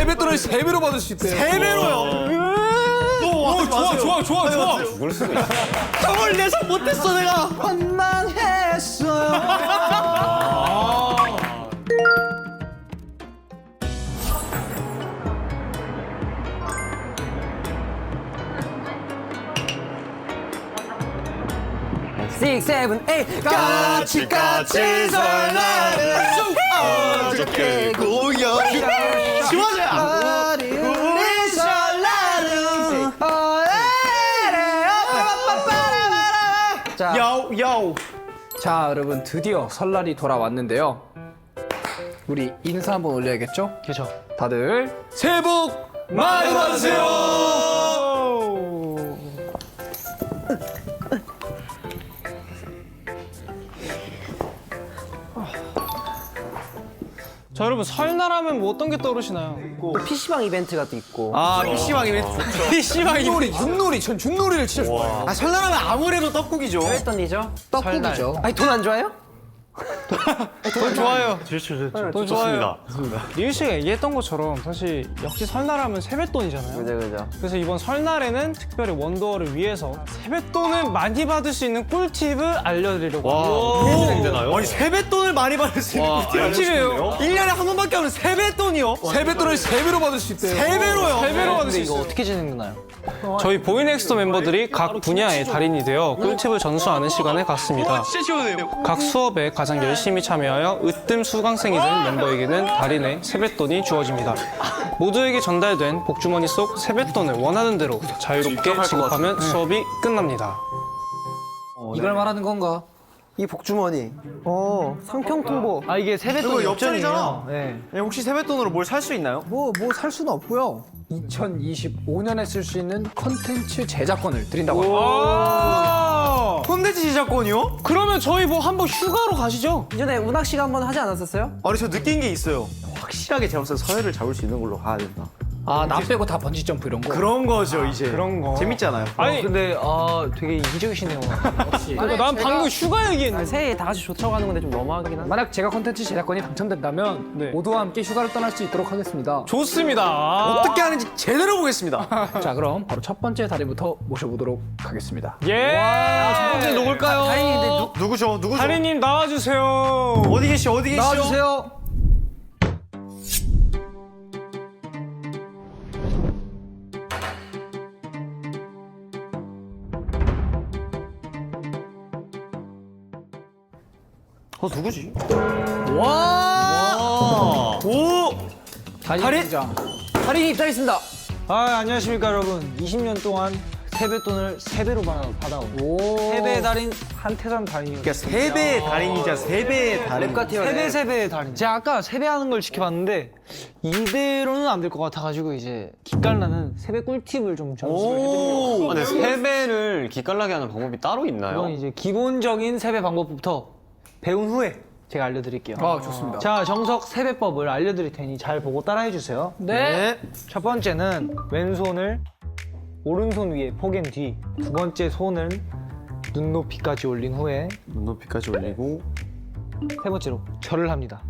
세뱃돈을 3배로 받을 수 있대요. 3배로요? 좋아. 죽을 수도 있어. 형을 예상 못했어 내가. Six, seven, eight. 까치 설날은 어저께 고요. 지워져요. 우리 설날은 자, 요. 자, 여러분 드디어 설날이 돌아왔는데요. 우리 인사 한번 올려야겠죠? 그죠. 다들 새해 복 많이 받으세요. 자, 여러분 설날하면 뭐 어떤 게 떠오르시나요? 또 PC방 이벤트가 또 있고. 아 PC방 이벤트 좋죠. PC방 윷놀이, 전 윷놀이를 진짜 좋아해요. 아 설날하면 아무래도 떡국이죠. 했던이죠? 떡국이죠. 아니, 돈 안 좋아요? 돈 좋아요. 돈 좋습니다. 리우 씨가 얘기했던 것처럼 사실 역시 설날하면 세뱃돈이잖아요. 그죠. 그래서 이번 설날에는 특별히 원더를 위해서 세뱃돈을 많이 받을 수 있는 꿀팁을 알려드리려고 합니다. 그게 진행되나요? 아니 세뱃돈을 많이 받을 수 있는 꿀팁이에요. 1년에 한 번밖에 없는 세뱃돈이요? 세뱃돈을 3배로 받을 수 있대요. 3배로요? 3배로 받을 수 이거 있어요. 어떻게 진행되나요? 저희 보이넥스트 멤버들이 각 분야의 달인이 되어 꿀팁을 전수하는 시간을 갖습니다. 각 수업에 가장 열심히 참여하여 으뜸 수강생이 된 멤버에게는 달인의 세뱃돈이 주어집니다. 모두에게 전달된 복주머니 속 세뱃돈을 원하는 대로 자유롭게 지급하면 수업이 끝납니다. 이걸 말하는 건가? 이 복주머니. 상평통보. 아, 이게 세뱃돈 이거 엽전이잖아. 네. 혹시 세뱃돈으로 뭘 살 수 있나요? 뭐 살 수는 없고요. 2025년에 쓸 수 있는 컨텐츠 제작권을 드린다고 합니다. 콘텐츠 제작권이요? 그러면 저희 뭐 한번 휴가로 가시죠? 이전에 운학 씨가 한 번 하지 않았었어요? 아니 저 느낀 게 있어요. 확실하게 제가 봤을 때 서해를 잡을 수 있는 걸로 가야 된다. 아, 나 빼고 다 번지 점프 이런 거. 그런 거죠 이제. 그런 거. 재밌잖아요. 아니, 근데 되게 이기적이시네요. 역시. 그러니까 난 방금 휴가 얘기했는데. 새해에 다 같이 조차고 가는 건데 좀 너무하긴 한데. 만약 제가 컨텐츠 제작권이 당첨된다면 네. 모두와 함께 휴가를 떠날 수 있도록 하겠습니다. 좋습니다. 어떻게 하는지 제대로 보겠습니다. 자, 그럼 바로 첫 번째 달인부터 모셔보도록 하겠습니다. 예. 첫 번째 누굴까요? 다행인데 누구죠? 다리님 나와주세요. 어디 계시죠? 어디 계시죠? 나와주세요. 누구지? 와! 오! 달인 등장. 달인이 입장했습니다. 아, 안녕하십니까 여러분. 20년 동안 세뱃돈을 3배로 받아온 오. 세배의 달인 한태산 달인이요. 그러니까 3배의 달인이자 3배의 달인. 세배의 달인. 제가 아까 세배하는 걸 지켜봤는데 이대로는 안 될 것 같아가지고 이제 기깔나는 세배 꿀팁을 좀 전수를 해드리려고. 근데 세배를 기깔나게 하는 방법이 따로 있나요? 이건 이제 기본적인 세배 방법부터 배운 후에 제가 알려드릴게요. 아, 좋습니다. 자, 정석 세배법을 알려드릴 테니 잘 보고 따라해주세요. 네. 첫 번째는 왼손을 오른손 위에 포갠 뒤, 두 번째 손을 눈높이까지 올린 후에 눈높이까지 올리고 세 번째로 절을 합니다.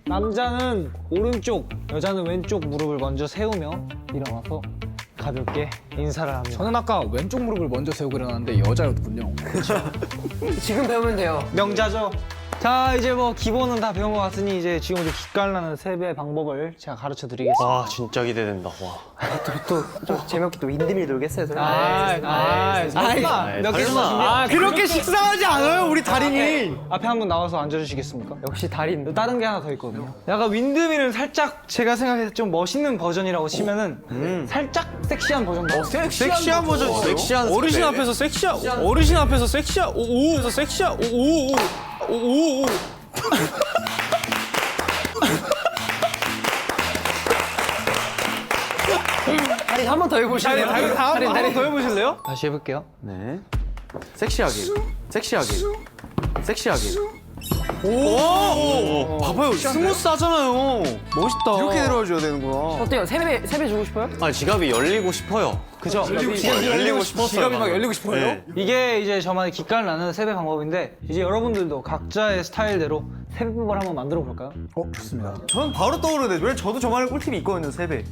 남자는 오른쪽, 여자는 왼쪽 무릎을 먼저 세우며 일어나서 가볍게 인사를 합니다. 저는 아까 왼쪽 무릎을 먼저 세우고 일어났는데 여자였군요. 지금 배우면 돼요. 명자죠? 자, 이제 뭐 기본은 다 배운 것 같으니 이제 지금부터 기깔나는 세배 방법을 제가 가르쳐 드리겠습니다. 와 진짜 기대된다. 와. 또 재미없게 또 윈드밀 놀겠어요. 설마 몇 개 정도 준비. 그렇게 식상하지 않아요, 우리 달인이. 앞에 한 분 나와서 앉아주시겠습니까? 역시 달인. 다른 게 하나 더 있거든요. 약간 윈드밀은 살짝 제가 생각해서 좀 멋있는 버전이라고 치면은 살짝 섹시한 버전도. 섹시한 버전. 섹시한 어르신 세배. 앞에서 섹시한 어르신 앞에서 섹시한 오오에서 섹시한 오오오. 달인 한 번 더 해보실래요? 다음 한번 더 해보실래요? 다시 해볼게요. 네. 섹시하게. 섹시하게. 섹시하게. 오! 봐봐요, 스무스하잖아요. 멋있다. 이렇게 내려와줘야 되는구나. 어때요? 세배 주고 싶어요? 아, 지갑이 열리고 싶어요. 그죠? 열리고 싶었어요. 지갑이 막 열리고 싶어요? 네. 이게 이제 저만의 기깔 나는 세배 방법인데 이제 여러분들도 각자의 스타일대로 세배법을 한번 만들어 볼까요? 좋습니다. 저는 바로 떠오르는데 왜 저도 저만의 꿀팁이 있거든요, 세배.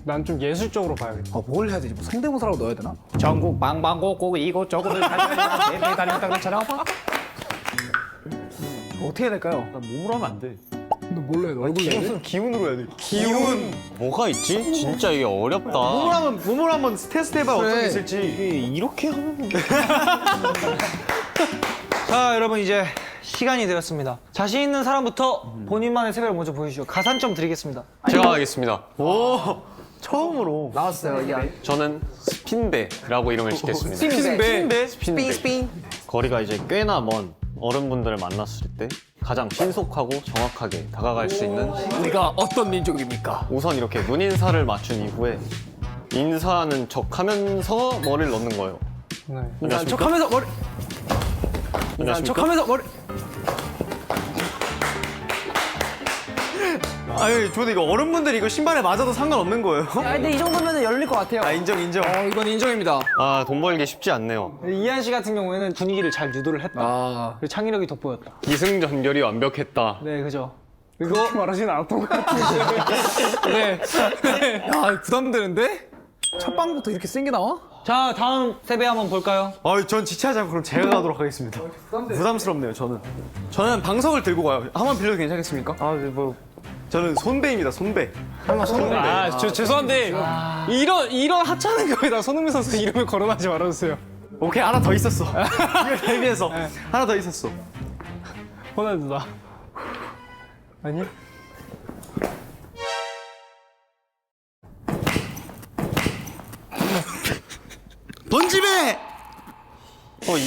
난 좀 예술적으로 봐야겠다. 뭘 해야 되지? 뭐 성대모사라고 넣어야 되나? 전국 방방곡곡 이곳저곳을 다니면서 세배 다녔다 그랬잖아. 어떻게 해야 될까요? 몸으로 하면 안 돼. 근데 뭘로 해야 돼? 얼굴로 해야 돼? 기운으로 해야 돼. 기운. 뭐가 있지? 진짜 이게 어렵다. 몸으로 한번 테스트 해봐 어떤 게 있을지. 이렇게 하면 자 여러분 이제 시간이 되었습니다. 자신 있는 사람부터 본인만의 세배를 먼저 보여주시죠. 가산점 드리겠습니다. 제가 하겠습니다. 오, 처음으로. 나왔어요, 이게. 저는 스핀배라고 이름을 짓겠습니다. 스핀배. 거리가 이제 꽤나 먼 어른분들을 만났을 때 가장 신속하고 정확하게 다가갈 수 있는 우리가 어떤 민족입니까? 우선 이렇게 눈인사를 맞춘 이후에 인사하는 척하면서 머리를 넣는 거예요. 네. 안녕하십니까? 척하면서 머리. 안녕하십니까? 척하면서 머리. 아니, 저도 이거 어른분들이 이거 신발에 맞아도 상관없는 거예요. 야, 근데 이 정도면 열릴 것 같아요. 아, 인정. 이건 인정입니다. 아, 돈 벌기 쉽지 않네요. 이한 씨 같은 경우에는 분위기를 잘 유도를 했다. 아, 그리고 창의력이 돋보였다. 기승전결이 완벽했다. 네, 그죠. 그렇게 말하진 않았던 것 같은데. 네. 야, 부담되는데? 첫 방부터 이렇게 센 게 나와? 자 다음 세배 한번 볼까요? 전 지체하지 않고 그럼 제가 가도록 하겠습니다. 부담스럽네요, 저는. 저는 방석을 들고 가요. 한번 빌려도 괜찮겠습니까? 아, 뭐 저는 손배입니다, 손배. 아, 죄송한데 이런 하찮은 거에다 손흥민 선수 이름을 거론하지 말아주세요. 오케이, 하나 더 있었어. 이걸 대비해서 하나 더 있었어. 호날두다. 아니? 번지배!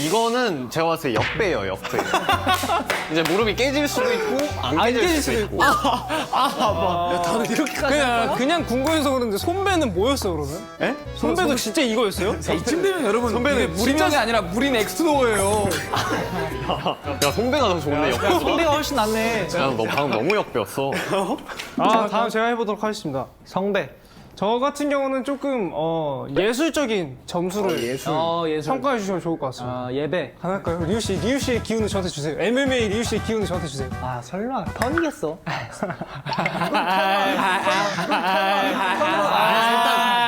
이거는 제가 봤을 때 역배예요, 역배. 이제 무릎이 깨질 수도 있고 안 깨질 수도 있고. 다들 이렇게까지. 그냥 궁금해서 그러는데 손배는 뭐였어 그러면? 에? 손배도 진짜 이거였어요? 이쯤 되면 여러분 선배는 무림형이 아니라 무린 엑스노예요. 야, 손배가 더 좋네, 역배. 손배가 훨씬 낫네. 야, 너 방금 너무 역배였어. 아, 다음 제가 해보도록 하겠습니다. 성배. 저 같은 경우는 조금 예술적인 점수를 예술. 평가해 주시면 좋을 것 같습니다. 예배. 하나 할까요? 리우 씨의 기운을 저한테 주세요. MMA 리우 씨의 기운을 저한테 주세요. 아 설마 턴이겠어?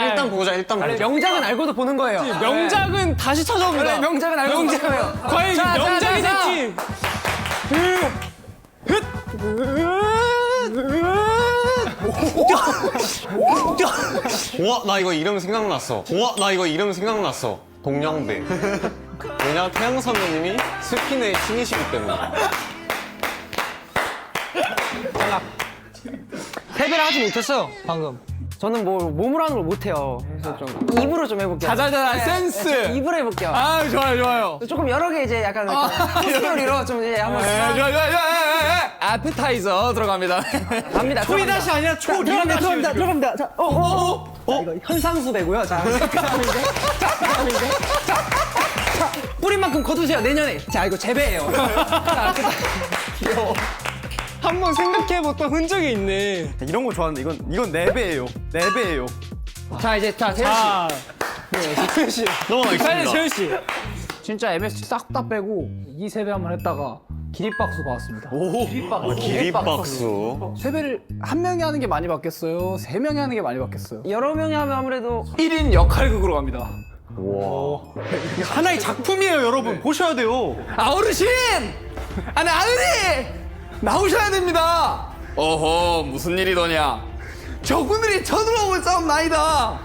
일단 보자, 일단 보자. 명작은 알고도 보는 거예요. 명작은 다시 찾아옵니다. 그래, 명작은 알고 보는 거예요. 과연 이게 자, 명작이 자, 자. 될지. 우와, 나 이거 이름 생각났어. 동영배. 왜냐, 태양 선배님이 스핀의 신이시기 때문에. 세배를 하지 못했어요 방금. 저는 뭐 몸으로 하는 걸 못해요. 그래서 좀 입으로 좀 해볼게요. 자자자, 센스. 입으로 해볼게요. 아, 좋아요. 조금 여러 개 이제 약간 스토리로 좀 이제 한번 좋아요. 아페타이저 들어갑니다. 갑니다. 초이다시 아니라 들어갑니다. 자, 이거 현상수 배고요. 자, 그다음에 이제 자, 뿌린 만큼 거두세요. 내년에. 자, 이거 재배예요. 자, 귀여워. 한번 생각해봤던 흔적이 있네. 이런 거 좋아하는데 이건 4배예요. 4배예요. 자, 이제 재현 씨. 재현 씨. 넘어가겠습니다. 재현 씨. 진짜 MSG 싹 다 빼고 이 세배 한번 했다가 기립박수 받았습니다. 기립박수. 세배를 한 명이 하는 게 많이 받겠어요? 세 명이 하는 게 많이 받겠어요? 여러 명이 하면 아무래도 1인 역할극으로 갑니다. 와. 하나의 작품이에요, 여러분. 보셔야 돼요. 아, 어르신! 아니, 아들이! 나오셔야 됩니다! 어허, 무슨 일이더냐? 저분들이 쳐들어오고 싸움 나이다!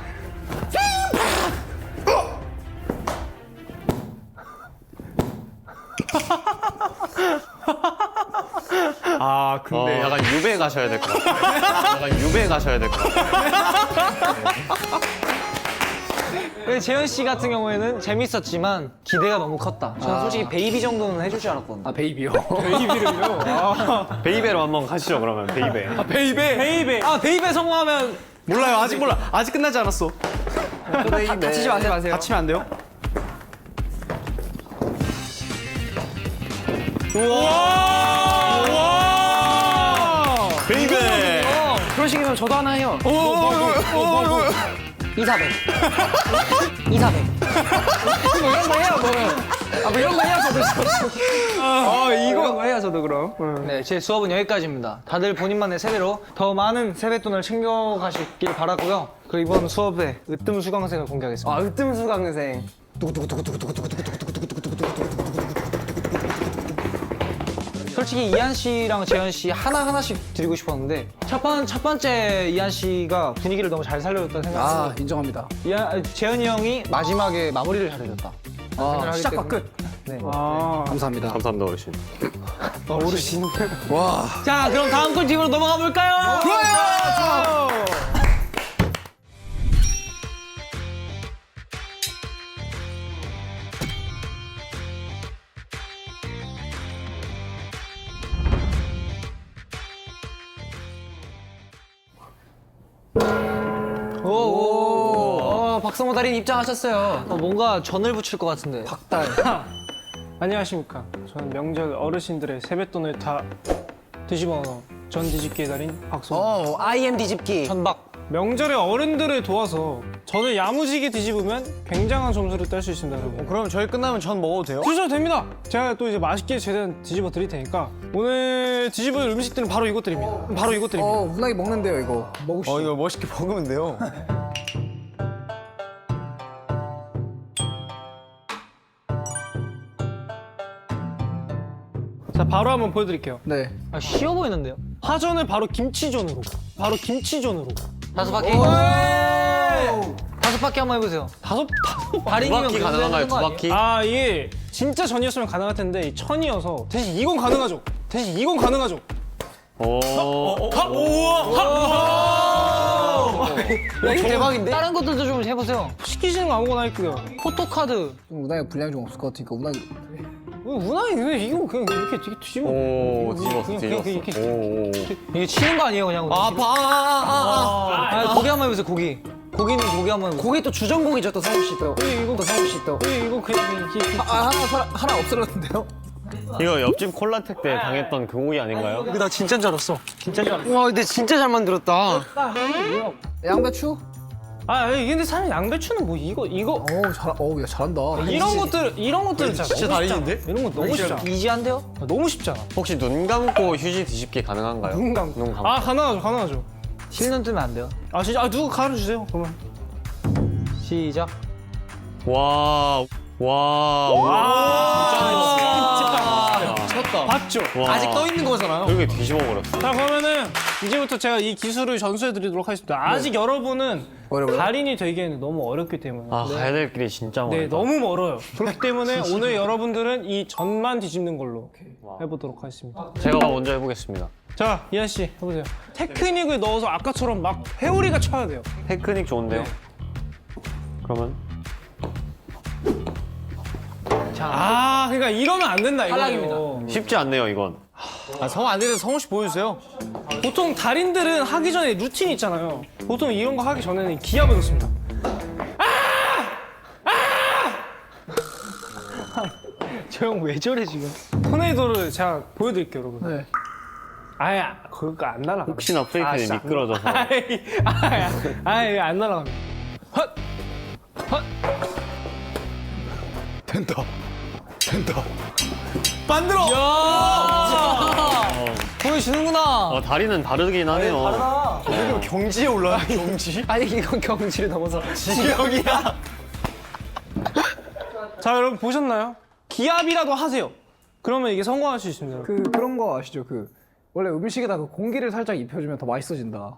아, 근데 약간 유배 가셔야 될 것 같아요. 근데 재현 씨 같은 경우에는 재밌었지만 기대가 너무 컸다. 저는 솔직히 베이비 정도는 해줄 줄 알았거든요. 아, 베이비요. 베이비를요. 베이베로 한번 가시죠, 그러면. 베이베. 베이베. 아 베이비 성공하면 몰라요. 아직 몰라. 아직 끝나지 않았어. 다치지 마세요. 다치면 안 돼요? 우와. 그러시면 저도 하나 해요. 이사백. 이사백. 뭐 이런 거 해요, 뭐. 뭐 이런 거 해요, 저도. 이런 거 해요, 저도 그럼. 네, 제 수업은 여기까지입니다. 다들 본인만의 세배로 더 많은 세뱃돈을 챙겨가시길 바라고요. 그리고 이번 수업에 으뜸 수강생을 공개하겠습니다. 아, 으뜸수강생. 솔직히 이한 씨랑 재현 씨 하나씩 드리고 싶었는데 첫 번째 이한 씨가 분위기를 너무 잘 살려줬다는 생각이 아, 인정합니다. 재현이 형이 마지막에 마무리를 잘해줬다. 아, 시작과 끝. 네. 감사합니다. 감사합니다 어르신. 와. 자, 그럼 다음 꿀팁으로 넘어가 볼까요? 좋아요! 박성호 달인 입장하셨어요. 뭔가 전을 붙일 것 같은데. 안녕하십니까. 저는 명절 어르신들의 세뱃돈을 다 뒤집어 넣은 전 뒤집기의 달인 박성호. IM 뒤집기. 천박. 명절에 어른들을 도와서 전을 야무지게 뒤집으면 굉장한 점수를 딸 수 있습니다, 여러분. 그럼 저희 끝나면 전 먹어도 돼요? 드셔도 됩니다. 제가 또 이제 맛있게 최대한 뒤집어 드릴 테니까 오늘 뒤집을 음식들은 바로 이것들입니다. 바로 이것들입니다. 운하게 먹는데요, 이거. 먹으시죠. 이거 멋있게 먹으면 돼요. 자, 바로 한번 보여드릴게요. 네. 아, 쉬워 보이는데요? 화전을 바로 김치전으로. 바로 김치전으로. 다섯 바퀴. 다섯 바퀴 한번 해보세요. 다섯. 두 바퀴 가능한가요? 두 바퀴? 아, 이게 진짜 전이었으면 가능할 텐데 이 천이어서 대신 이건 가능하죠. 대신 이건 가능하죠. 오. 대박인데? 다른 것들도 좀 해보세요. 시키시는 거 아무거나 할게요. 포토카드. 좀 운하게 분량이 좀 없을 것 같으니까 운하게. 운하이 근데 이거 그냥 이렇게 뒤집어. 오, 뒤집었어, 그냥 뒤집었어. 이렇게. 오. 이게 치는 거 아니에요, 그냥? 고기 한번 해보세요, 고기. 고기는 고기 한번 해보세요. 고기 또 주전고기죠, 또 성우 씨 또. 이거 성우 씨 또. 이거 그냥 이렇게. 하나 없어졌는데요? 이거 옆집 콜라텍 때 당했던 그 고기 아닌가요? 나 진짜인 줄 알았어. 진짜인 줄 알았어. 와, 근데 진짜 잘 만들었다. 양배추? 근데 사실 양배추는 뭐 이거 야, 잘한다. 이런 것들 진짜 달인인데? 이런 거 너무 쉽잖아. 이지한데요? 너무 쉽잖아. 혹시 눈 감고 휴지 뒤집기 가능한가요? 눈 감고. 눈 감고. 아, 가능하죠. 실눈 뜨면 안 돼요. 아, 진짜 누구 가르쳐 주세요. 그러면. 시작. 와. 미쳤다. 봤죠? 와. 아직 떠 있는 거잖아요. 여기 뒤집어 버렸어. 자, 그러면은 이제부터 제가 이 기술을 전수해 드리도록 하겠습니다. 아직 여러분은 어려워요? 달인이 되기에는 너무 어렵기 때문에. 아, 가야 될 길이 진짜 멀다. 네, 너무 멀어요. 그렇기 때문에 오늘 여러분들은 이 전만 뒤집는 걸로 해보도록 하겠습니다. 제가 먼저 해보겠습니다. 자, 이한 씨 해보세요. 테크닉을 넣어서 아까처럼 막 회오리가 쳐야 돼요. 테크닉 좋은데요? 그러면 아, 그러니까 이러면 안 된다 이거. 탈락입니다. 쉽지 않네요, 이건. 성우 안 되는데 성우 씨 보여주세요. 보통 달인들은 하기 전에 루틴이 있잖아요. 보통 이런 거 하기 전에는 기압을 넣습니다. 저 형 왜 저래, 지금? 토네이도를 제가 보여드릴게요, 여러분. 네. 아야, 그거 안 날아가. 혹시나 프레이팬이 미끄러져서. 아이, 안 날아갑니다. 헛! 된다. 만들어! 보여주는구나. 다리는 다르긴 하네요. 이거 경지에 올라요, 경지? 아니, 이건 경지를 넘어서. 지경이야. 자, 여러분 보셨나요? 기압이라도 하세요. 그러면 이게 성공할 수 있습니다. 그런 거 아시죠? 원래 음식에다 그 공기를 살짝 입혀주면 더 맛있어진다.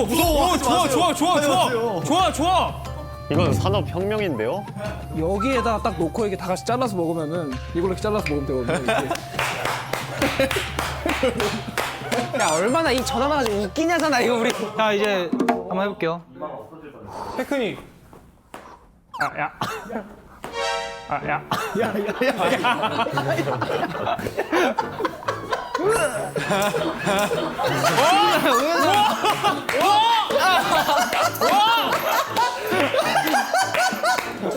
무서워. 좋아. 이건 산업혁명인데요? 여기에다 딱 놓고 이렇게 다 같이 잘라서 먹으면은 이걸로 이렇게 잘라서 먹으면 되거든요. 이게. 야, 얼마나 이 전화만 가지고 웃기냐잖아, 이거 우리. 자, 이제 한번 해볼게요. 테크닉.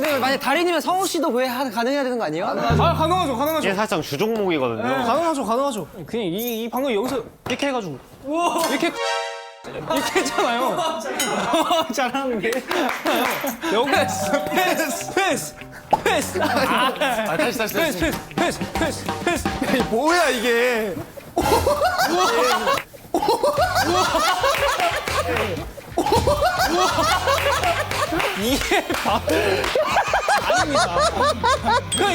그러면 만약 달인이면 성우 씨도 그게 가능해야 되는 거 아니에요? 아 가능하죠. 이게 살짝 주종목이거든요. 가능하죠. 그냥 이 방금 여기서 이렇게 해가지고 이렇게 했잖아요. 잘하는데. 여기 패스. 패스. 뭐야 이게?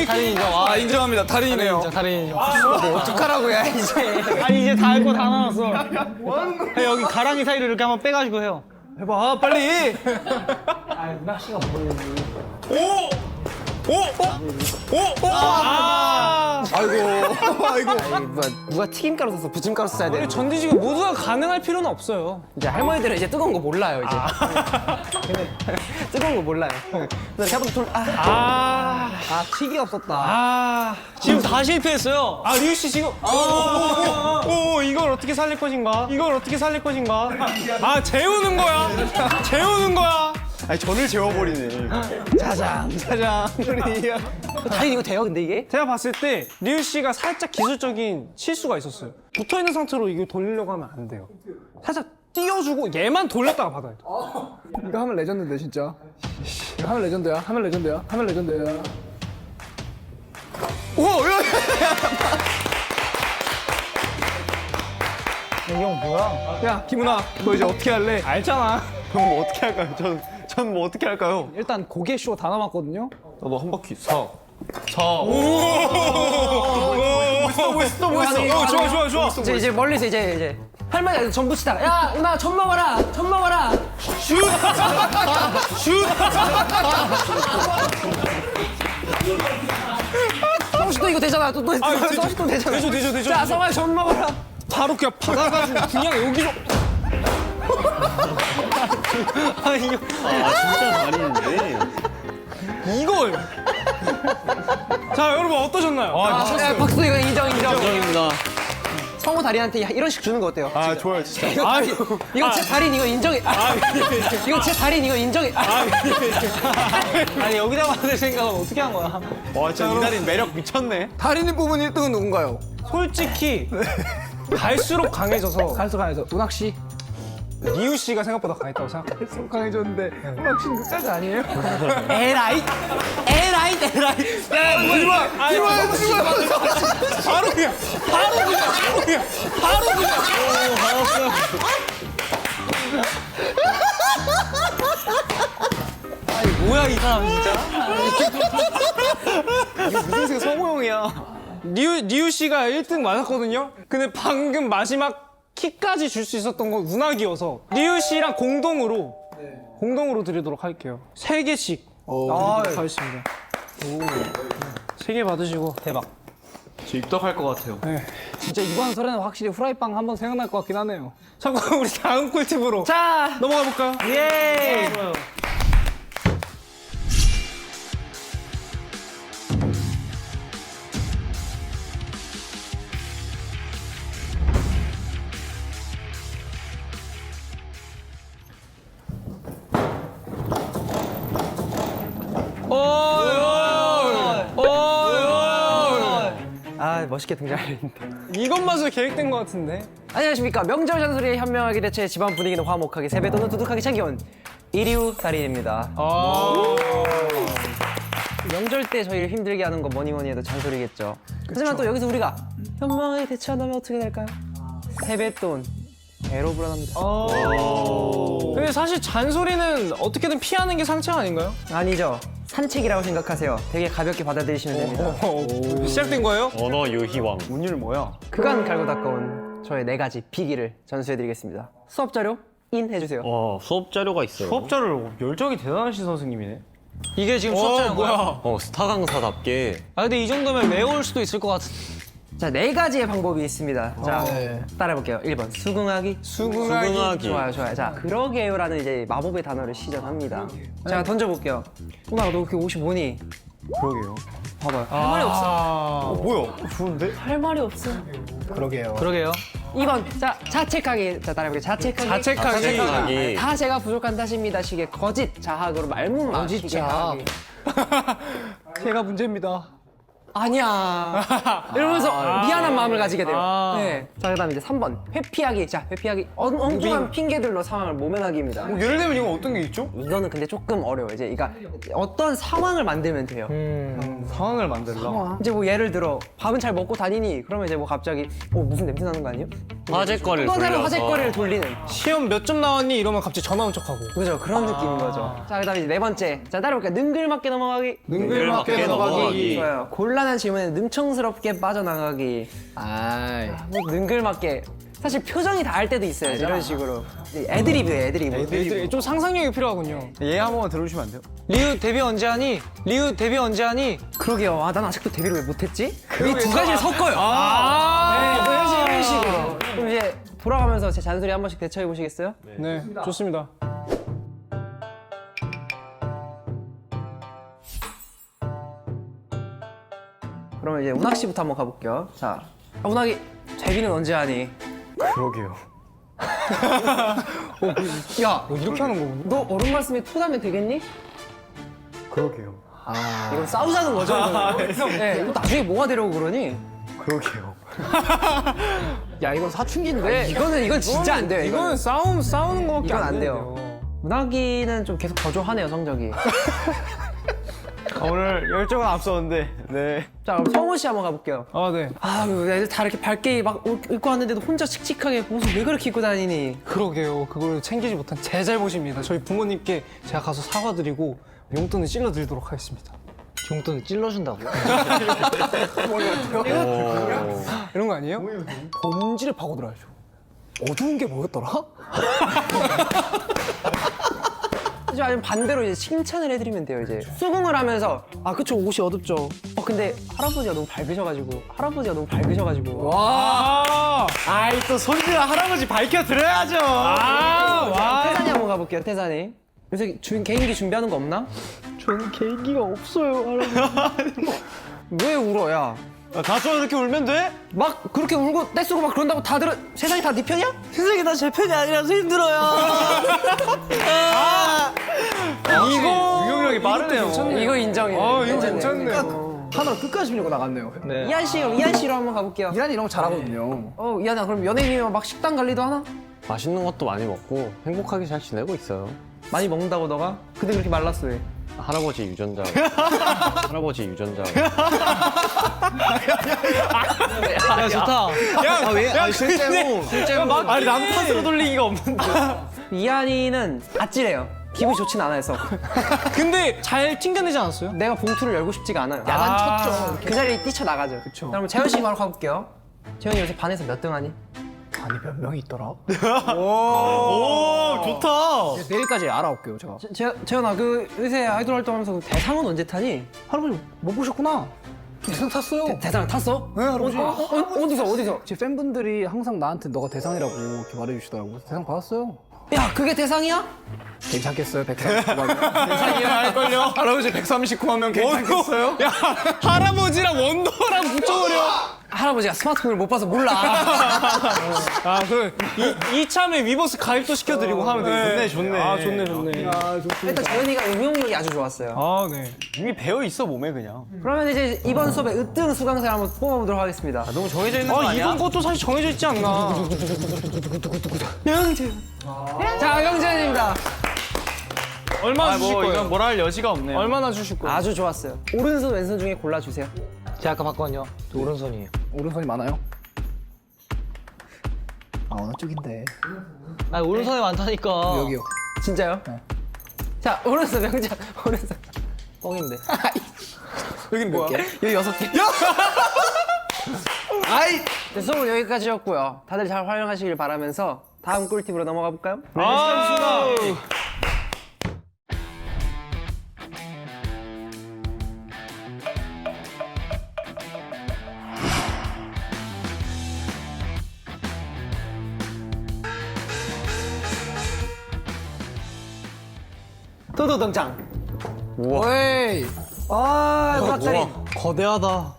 달인이죠. 인정합니다. 달인이네요. 달인이죠. 어떡하라고 야 이제. 아니 이제 다 할 거 다 나왔어. 여기 가랑이 사이를 이렇게 한번 빼가지고 해요. 해봐 빨리. 누가 튀김가루 써서 부침가루 써야 돼. 전디지가 모두가 가능할 필요는 없어요. 이제 할머니들은 이제 뜨거운 거 몰라요 이제. 뜨거운 거 몰라요. 그래서 한번 돌. 아 튀기 없었다. 지금 다 실패했어요. 아 리우 씨 지금. 오 이걸 어떻게 살릴 것인가? 아 재우는 거야. 아니 전을 재워버리네. 짜장. 달인 이거 돼요 근데 이게? 제가 봤을 때 리우 씨가 살짝 기술적인 실수가 있었어요. 붙어 있는 상태로 이거 돌리려고 하면 안 돼요. 살짝 띄워주고 얘만 돌렸다가 받아야 돼. 이거 하면 레전드인데 진짜. 이거 하면 레전드야. 야 김은아, 너 이제 어떻게 할래? 알잖아. 그럼 뭐 어떻게 할까요? 전 뭐 어떻게 할까요? 일단 고개 쇼 다 남았거든요. 나도 한 바퀴 사. 멋있어. 이제 멀리서 이제 할머니가 전 붙이다가 야 누나 전 먹어라. 성씨도 이거 되잖아. 또 성씨도 되잖아. 되죠. 자 성아 전 먹어라. 바로 그냥 받아가지고 그냥 여기로. 아 진짜 달인인데. 이걸. 자 여러분 어떠셨나요? 야, 박수 이거 인정. 인정입니다. 성우 달인한테 이런 식 주는 거 어때요? 아 좋아요 진짜. 이거 제 달인 이거 인정해. 이거 제 달인 이거 인정해. 아니 여기다 받을 생각은 어떻게 한 거야? 와 진짜 이달인 매력 미쳤네. 달인이 뽑은 1등은 누군가요? 솔직히 갈수록 강해져서 운학 씨. 리우 씨가 생각보다 강했다고 생각해요. 강해졌는데 운학 씨는 끝까지 아니에요? 에라이. 뭐야 이 사람 진짜? 무슨 성우형이야. 리우 씨가 1등 맞았거든요. 근데 방금 마지막 키까지 줄 수 있었던 건 운학이어서 리우 씨랑 공동으로 드리도록 할게요. 3개씩 가겠습니다. 3개 받으시고 대박. 저 입덕할 것 같아요. 진짜 이번 설에는 확실히 후라이빵 한번 생각날 것 같긴 하네요. 참고로 우리 다음 꿀팁으로 자 넘어가 볼까요? 예. 아 멋있게 등장했는데. 이것마저 계획된 것 같은데. 안녕하십니까. 명절 잔소리에 현명하게 대처해 집안 분위기는 화목하게 세뱃돈은 두둑하게 챙겨온 이리우 달인입니다. 명절 때 저희를 힘들게 하는 건 뭐니 해도 잔소리겠죠. 하지만 또 여기서 우리가 현명하게 대처한다면 어떻게 될까요? 세뱃돈 배로 불어납니다. 근데 사실 잔소리는 어떻게든 피하는 게 상책 아닌가요? 아니죠. 산책이라고 생각하세요. 되게 가볍게 받아들이시면 됩니다. 시작된 거예요? 언어 유희왕. 운율 뭐야? 그간 갈고 닦아온 저의 4가지 비기를 전수해드리겠습니다. 수업 자료 인 해주세요. 와 수업 자료가 있어요. 수업자를 열정이 대단하신 선생님이네. 이게 지금 수업자인 거야? 스타 강사답게. 아 근데 이 정도면 외울 수도 있을 것 같은데. 자, 4가지의 방법이 있습니다. 자, 따라해볼게요. 1번 수긍하기. 수긍하기. 좋아요. 자, 그러게요라는 이제 마법의 단어를 시전합니다. 자, 던져볼게요. 누나, 너 그렇게 옷이 뭐니? 그러게요. 봐봐요. 할 말이 없어. 뭐야? 좋은데? 할 말이 없어. 그러게요. 2번, 자, 자책하기. 자, 따라해볼게요. 자책하기. 자책하기. 자책하기. 다 제가 부족한 탓입니다. 식의 거짓, 자학으로 말문마. 식의 하기. 제가 문제입니다. 아니야. 이러면서 미안한 마음을 가지게 돼요. 네. 자, 그 다음에 이제 3번. 회피하기. 자, 회피하기. 엉뚱한 핑계들로 상황을 모면하기입니다. 예를 들면 이건 어떤 게 있죠? 이거는 근데 조금 어려워요. 이제 그러니까 어떤 상황을 만들면 돼요. 상황을 만들라. 이제 뭐 예를 들어 밥은 잘 먹고 다니니? 그러면 이제 뭐 갑자기 무슨 냄새 나는 거 아니에요? 화제거리를 또 다른 돌려서 화제거리를 돌리는. 시험 몇 점 나왔니? 이러면 갑자기 전화 온 척하고. 그죠, 그런 느낌인 거죠. 자, 그 다음에 이제 네 번째. 자, 따라볼게요. 능글맞게 넘어가기. 능글맞게 넘어가기. 좋아요. 곤란한 질문에 능청스럽게 빠져나가기. 뭐 능글맞게. 사실 표정이 다 알 때도 있어요. 이런 식으로. 애드립이에요, 애드립. 애들이 좀 상상력이 필요하군요. 얘 한 번만 들어주시면 안 돼요? 리우 데뷔 언제 하니? 리우 데뷔 언제 하니? 그러게요. 난 아직도 데뷔를 왜 못했지? 이 두 가지를 섞어요. 네, 뭐 이런 식으로. 그럼 이제 돌아가면서 제 잔소리 한 번씩 대처해 보시겠어요? 네, 좋습니다. 그러면 이제 운학 씨부터 한번 가볼게요. 자, 운학이 데뷔는 언제 하니? 그러게요. 야, 이렇게 하는 거군요. 너 어른 말씀에 토하면 되겠니? 그러게요. 이건 싸우자는 거죠. 이거. 네, 이거 나중에 뭐가 되려고 그러니? 그러게요. 야, 이건 사춘기인데. 이건 진짜 안 돼요. 이거는 싸우는 거밖에 이건 안 안 돼요. 돼요. 운학이는 좀 계속 거조하네요, 성적이. 오늘 열정은 앞섰는데, 네. 자, 그럼 성호 씨 한번 가볼게요. 아, 네. 아, 애들 다 이렇게 밝게 막 입고 왔는데도 혼자 칙칙하게 옷을 왜 그렇게 입고 다니니? 그러게요. 그걸 챙기지 못한 제 잘못입니다. 저희 부모님께 제가 가서 사과드리고 용돈을 찔러드리도록 하겠습니다. 용돈을 찔러준다고? 이런 거 아니에요? 본질을 파고들어야죠. 어두운 게 뭐였더라? 아니면 반대로 이제 칭찬을 해드리면 돼요. 이제 수긍을 하면서 그쵸, 옷이 어둡죠. 근데 할아버지가 너무 밝으셔가지고. 와! 아이, 또 손주가 할아버지 밝혀드려야죠! 태산이 한번 가볼게요. 태산이 요새 개인기 준비하는 거 없나? 저는 개인기가 없어요, 할아버지. 왜 울어, 야? 가서 이렇게 울면 돼? 막 그렇게 울고 떼쓰고 막 그런다고 다들 세상이 다 네 편이야? 세상이 다 제 편이 아니라서 힘들어요. 이거 유용력이 빠르네요. 이거 인정이에요. 이거 괜찮네요. 하나로 끝까지 밀고 나갔네요. 이한 씨로 한번 가볼게요. 이란 이런 거 잘하거든요. 이한아, 그럼 연예인이면 막 식당 관리도 하나? 맛있는 것도 많이 먹고 행복하게 잘 지내고 있어요. 많이 먹는다고 너가? 근데 그렇게 말랐어 왜? 할아버지 유전자. 할아버지 유전자. 야, 좋다. 실제로 아니, 남 탓으로 돌리기가 없는데. 이한이는 아찔해요. 기분이 좋진 않아요. 근데 잘 튕겨내지 않았어요? 내가 봉투를 열고 싶지가 않아요. 야단쳤죠. 그 자리에 뛰쳐나가죠. 그럼 재현 씨 바로 가볼게요. 재현이 요새 반에서 몇 등 하니? 아니, 몇 명이 있더라? 오, 좋다! 내일까지 알아올게요, 제가. 재현아, 그 요새 아이돌 활동하면서 그 대상은 언제 타니? 할아버지 못 보셨구나. 대상 탔어요. 대상 탔어? 네, 할아버지. 어디서? 제 팬분들이 항상 나한테 너가 대상이라고 이렇게 말해주시더라고요. 대상 받았어요. 야, 그게 대상이야? 괜찮겠어요, 139만. 대상이라 할걸요? 할아버지 139만 괜찮겠어요? 야, 할아버지랑 원더랑 붙여버려. 할아버지가 스마트폰을 못 봐서 몰라. 이참에 위버스 가입도 시켜드리고 하면 되겠네. 좋네. 좋네. 일단 재현이가 응용력이 아주 좋았어요. 아, 네. 이미 배어있어, 몸에 그냥. 그러면 이제 이번 수업에 으뜸 수강생 한번 뽑아보도록 하겠습니다. 너무 정해져 있는 거 아니야? 이번 것도 사실 정해져 있지 않나. 자, 영재입니다. 얼마나 주실 거예요? 이건 뭐라 할 여지가 없네요. 얼마나 주실 거예요? 아주 좋았어요. 오른손, 왼손 중에 골라주세요. 제가 아까 봤거든요. 저 오른손이에요. 오른손이 많아요? 어느 쪽인데? 오른손에 많다니까. 여기요. 진짜요? 자, 오른손 명장. 오른손. 뻥인데. 여기는 몇 개? 여기 6개. 네, 수업은 여기까지였고요. 다들 잘 활용하시길 바라면서 다음 꿀팁으로 넘어가 볼까요? 도도 등장. 오이. 우락다리. 거대하다.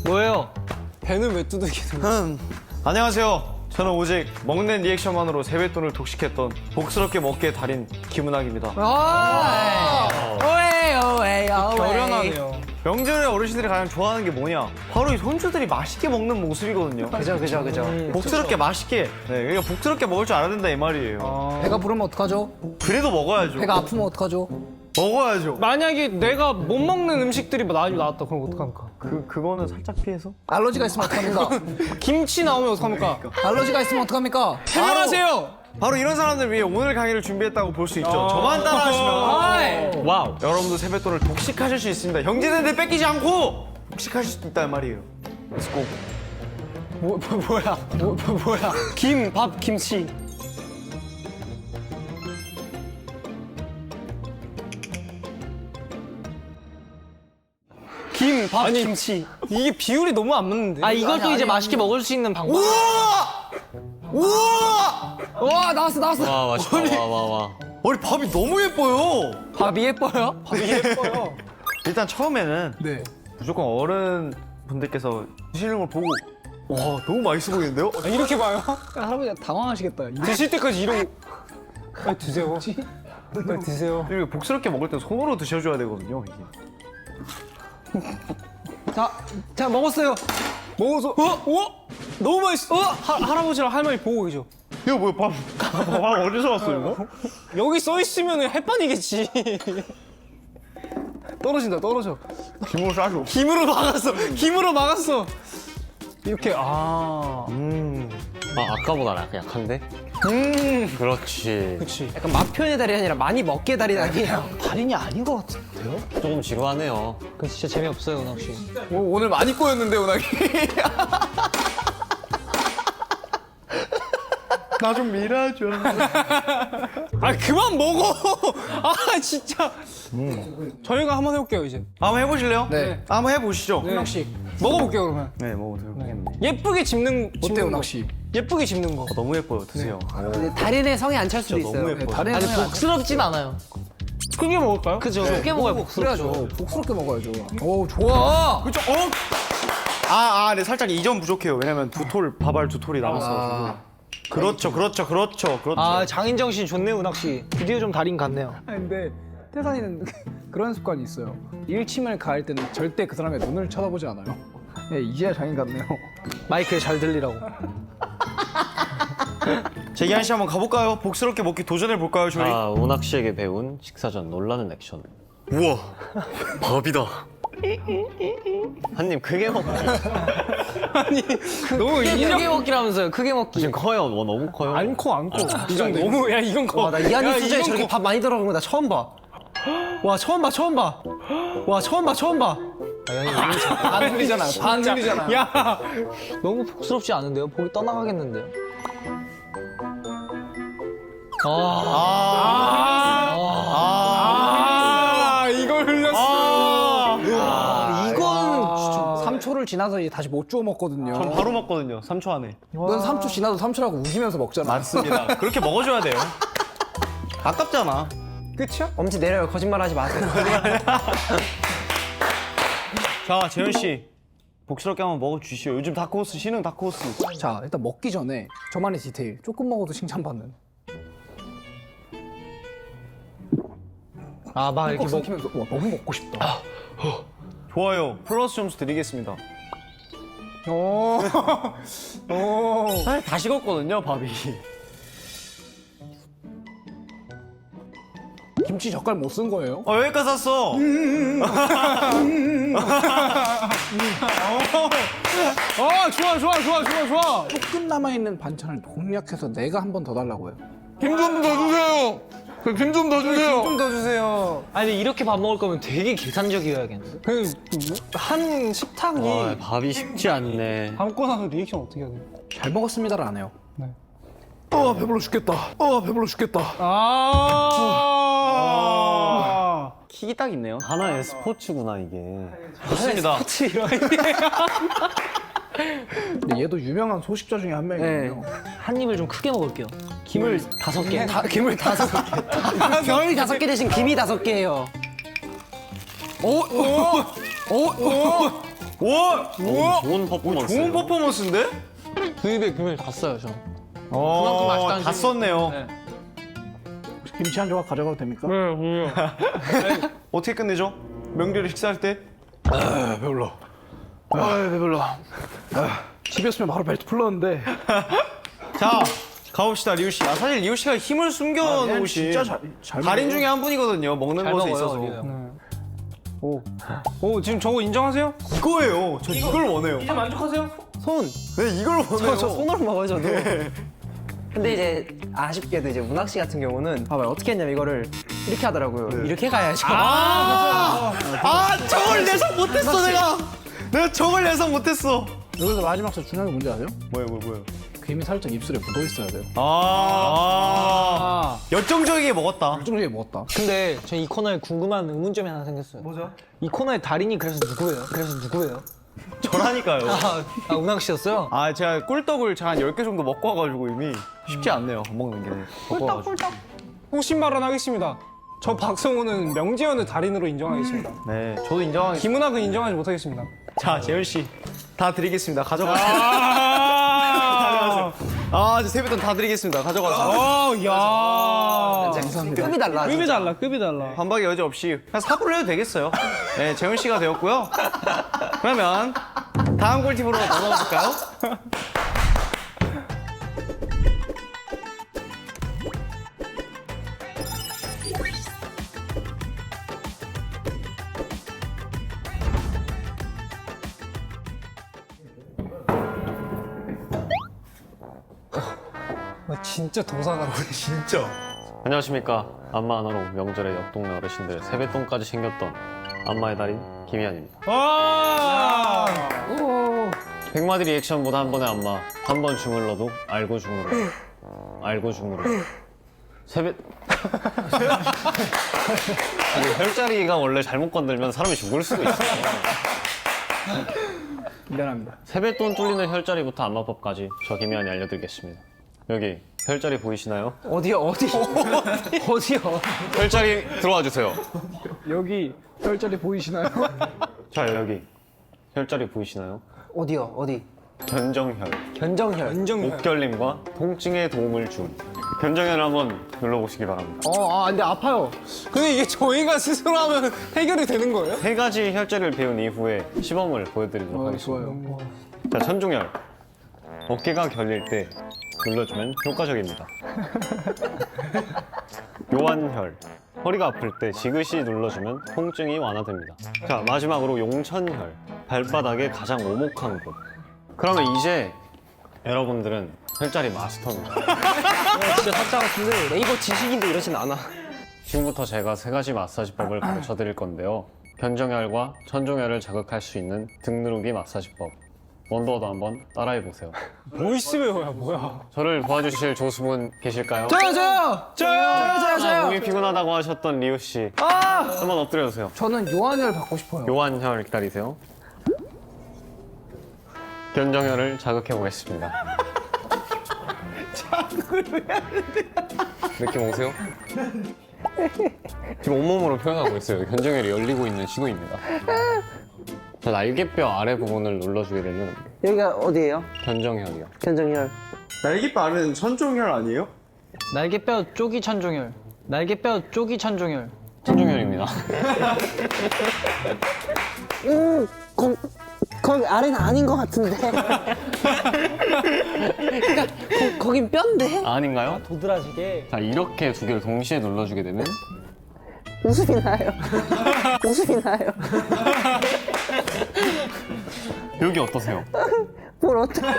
뭐예요? 배는 왜 두들기는 안녕하세요. 저는 오직 먹는 리액션만으로 세뱃돈을 독식했던 복스럽게 먹기의 달인 김은학입니다. 오이. always, always. 결연하네요. 명절에 어르신들이 가장 좋아하는 게 뭐냐? 바로 이 손주들이 맛있게 먹는 모습이거든요. 그죠. 복스럽게 맛있게. 네, 그러니까 복스럽게 먹을 줄 알아야 된다 이 말이에요. 배가 부르면 어떡하죠? 그래도 먹어야죠. 배가 아프면 어떡하죠? 먹어야죠. 만약에 내가 못 먹는 음식들이 나왔다. 그럼 어떡합니까? 그거는 살짝 피해서. 알러지가 있으면 어떡합니까? 김치 나오면 어떡합니까? 알러지가 있으면 어떡합니까? 해결하세요. 바로 이런 사람들 위해 오늘 강의를 준비했다고 볼 수 있죠. 저만 따라하시면 와우. 여러분도 세뱃돈을 독식하실 수 있습니다. 형제들한테 뺏기지 않고 독식하실 수 있단 말이에요. Let's go. 뭐야? 김, 밥, 김치. 김, 밥, 김치. 이게 비율이 너무 안 맞는데. 아 이걸 또 이제 맛있게 먹을 수 있는 방법. 우와! 와 나왔어. 와, 맛있다. 와. 우리 밥이 너무 예뻐요. 밥이 예뻐요? 일단 처음에는 네. 무조건 어른 분들께서 드시는 걸 보고 와 너무 맛있어 보이는데요? 아, 이렇게 봐요? 할아버지가 당황하시겠다. 드실 때까지 이러고. 빨리 드세요. 빨리 드세요. 이렇게 복스럽게 먹을 때 손으로 드셔줘야 되거든요. 이게. 자 먹었어요. 먹어서. 너무 맛있어. 할아버지랑 할머니 보고 계죠. 이거 뭐야 밥 어디서 왔어 이거? 여기 써 있으면 햇반이겠지. 떨어져. 김으로 싸줘. 김으로 막았어. 이렇게 아까보다 약한데? 그렇지. 그렇지. 약간 맛 표현의 달이 아니라 많이 먹게 달이 아니에요. 달인이 아닌 것 같은데요? 조금 지루하네요. 그 진짜 재미없어요 은학 씨. 오늘 많이 꼬였는데 오나기. 나 좀 밀어줘. 아 그만 먹어. 아 진짜. 저희가 한번 해볼게요 이제. 한번 해보실래요? 네. 한번 해보시죠. 은학씨 먹어볼게요 그러면. 네 먹어도 되겠네. 예쁘게 집는 어때요 거. 은학씨? 예쁘게 집는 거. 너무 예뻐요. 드세요. 달인의 성에 안 찰 수도 진짜 있어요. 너무 예뻐요. 다른 아니 복스럽진 않아요. 크게 먹을까요? 그죠? 크게 먹어야 복스럽죠. 그래야죠. 복스럽게 먹어야죠. 오 좋아. 그렇죠. 네 살짝 이 점 부족해요. 왜냐면 밥알 두 톨이 남았어가지고. 그렇죠. 아 장인정 씨 좋네요 은학 씨. 드디어 좀 달인 같네요. 근데 태산이는 그런 습관이 있어요. 일침을 가할 때는 절대 그 사람의 눈을 쳐다보지 않아요. 네, 이제야 장인 같네요. 마이크에 잘 들리라고. 재기한 씨 한번 가볼까요? 복스럽게 먹기 도전해 볼까요, 저희? 운학 씨에게 배운 식사 전 놀라는 액션. 우와, 밥이다. 한 입 크게 먹고. 너무 크게 먹기라면서요. 크게 먹기. 지금 커요. 뭐 너무 커요. 안 커. 이 정도 너무 야 이건 커. 나 이한이 야, 수저에 이건 저렇게 커. 밥 많이 들어간 거 나 처음 봐. 와 처음 봐. 와 처음 봐. 반 흘리잖아요. 야 너무 복스럽지 않은데요? 보기 떠나가겠는데요? 이걸 흘렸어. 이건 3초를 지나서 이제 다시 못 주워 먹거든요. 전 바로 먹거든요, 3초 안에. 넌 3초 지나도 3초라고 우기면서 먹잖아. 맞습니다. 그렇게 먹어줘야 돼요. 아깝잖아. 그쵸? 엄지 내려요. 거짓말하지 마세요. 자, 재현 씨. 복스럽게 한번 먹어주시오. 요즘 다크호스, 신흥 다크호스. 자 일단 먹기 전에 저만의 디테일. 조금 먹어도 칭찬받는. 아 막 이렇게 꼭 먹. 삼키면서 와 너무 먹고 싶다. 좋아요. 플러스 점수 드리겠습니다. 사실 다 식었거든요, 밥이. 김치 젓갈 못 쓴 거예요? 여기까지 샀어. 좋아. 조금 남아있는 반찬을 공략해서 내가 한 번 더 달라고 해요. 김 좀 더 주세요. 아니 이렇게 밥 먹을 거면 되게 계산적이어야겠는데. 한 식탁이 밥이 쉽지 않네. 담고 나서 리액션 어떻게 해야 돼? 잘 먹었습니다를 안 해요. 배불러 죽겠다. 킥이 딱 있네요. 하나의 스포츠구나 이게. 좋습니다. 근데 얘도 유명한 소식자 중에 한 명이거든요. 한 입을 좀 크게 먹을게요. 김을 5개. 김을 5개. 별이 5개 대신 김이 5개예요. 좋은 퍼포먼스. 좋은 퍼포먼스인데? 그 입에 김을 다 써요 저. 그만큼 맛있다는 다 썼네요. 김치 한 조각 가져가도 됩니까? 네, 어떻게 끝내죠? 명절에 식사할 때 배불러. 집이었으면 바로 벨트 풀렀는데. 자, 가봅시다, 리우 씨. 사실 리우 씨가 힘을 숨겨놓으신 진짜 잘 달인 중에 한 분이거든요. 먹는 것에 있어서. 오, 지금 저거 인정하세요? 이거예요. 저 이걸 원해요. 이제 만족하세요? 손. 네, 이걸 원해요. 저 손으로 먹어요, 저도. 근데 이제 아쉽게도 이제 문학 씨 같은 경우는 봐봐요. 어떻게 했냐면 이거를 이렇게 하더라고요. 이렇게 가야죠. 저걸 예상 못했어, 내가. 내가 저걸 예상 못했어. 여기서 마지막으로 중요한 게 뭔지 아세요? 뭐예요? 김이 살짝 입술에 묻어 있어야 돼요. 열정적이게 먹었다. 일종의 먹었다. 근데 저 이 코너에 궁금한 의문점이 하나 생겼어요. 뭐죠? 이 코너의 달인이 그래서 누구예요? 저라니까요. 운학 씨였어요? 제가 꿀떡을 한 10개 정도 먹고 와가지고 이미 쉽지 않네요. 안 먹는 게. 꿀떡. 호신 발언하겠습니다. 저 박성호는 명재현의 달인으로 인정하겠습니다. 네, 저도 인정하겠습니다. 김은학은 인정하지 못하겠습니다. 자, 재현 씨. 다 드리겠습니다. 가져가세요. 이제 세뱃돈 다 드리겠습니다. 가져가세요. 급이 달라. 급이 달라. 반박의 여지 없이 그냥 사고를 해도 되겠어요. 네, 재현 씨가 되었고요. 그러면 다음 꿀팁으로 넘어가 볼까요? 진짜 도사가 진짜. 안녕하십니까. 안마 하나로 명절에 옆 동네 어르신들 세뱃돈까지 챙겼던 안마의 달인 김희안입니다. 100마디 리액션보다 한 번에 안마. 한 번 주물러도 알고 주물러. 알고 주물러. 이게 혈자리가 원래 잘못 건들면 사람이 죽을 수도 있어요. 미안합니다. 세뱃돈 뚫리는 혈자리부터 안마법까지 저 김희안이 알려드리겠습니다. 여기 혈자리 보이시나요? 어디요? 혈자리 들어와 주세요. 여기 혈자리 보이시나요? 자, 여기 혈자리 보이시나요? 어디요? 어디? 견정혈. 견정혈. 목결림과 통증에 도움을 줌. 견정혈 한번 눌러보시기 바랍니다. 근데 아파요. 근데 이게 저희가 스스로 하면 해결이 되는 거예요? 3가지 혈자리를 배운 이후에 시범을 보여드리도록 하겠습니다. 좋아요. 자, 천중혈. 어깨가 결릴 때 눌러주면 효과적입니다. 요한혈. 허리가 아플 때 지그시 눌러주면 통증이 완화됩니다. 자, 마지막으로 용천혈. 발바닥에 가장 오목한 곳. 그러면 이제 여러분들은 혈자리 마스터입니다. 진짜 사짜 같은데 네이버 지식인도 이러진 않아. 지금부터 제가 3가지 마사지법을 가르쳐 드릴 건데요. 견정혈과 천중혈을 자극할 수 있는 등 누르기 마사지법. 원더워도 한번 따라해 보세요. 보이스웨어야 뭐야? 저를 도와주실 조수분 계실까요? 저요. 몸이 피곤하다고 하셨던 리우 씨. 한번 엎드려 주세요. 저는 요한을 받고 싶어요. 요한혈 기다리세요. 견정혈을 자극해 보겠습니다. 자극을 왜 하는데? 느낌 오세요? 지금 온몸으로 표현하고 있어요. 견정혈이 열리고 있는 신호입니다. 자, 날개뼈 아래 부분을 눌러주게 되면 여기가 어디예요? 견정혈이요. 견정혈. 날개뼈 아래는 천종혈 아니에요? 날개뼈 쪼기 천종혈. 천중혈입니다. 거기 아래는 아닌 것 같은데. 거긴 뼈인데? 아닌가요? 도드라지게. 자, 이렇게 2개를 동시에 눌러주게 되면 웃음이 나요. 여기 어떠세요? 뭘 어떡해.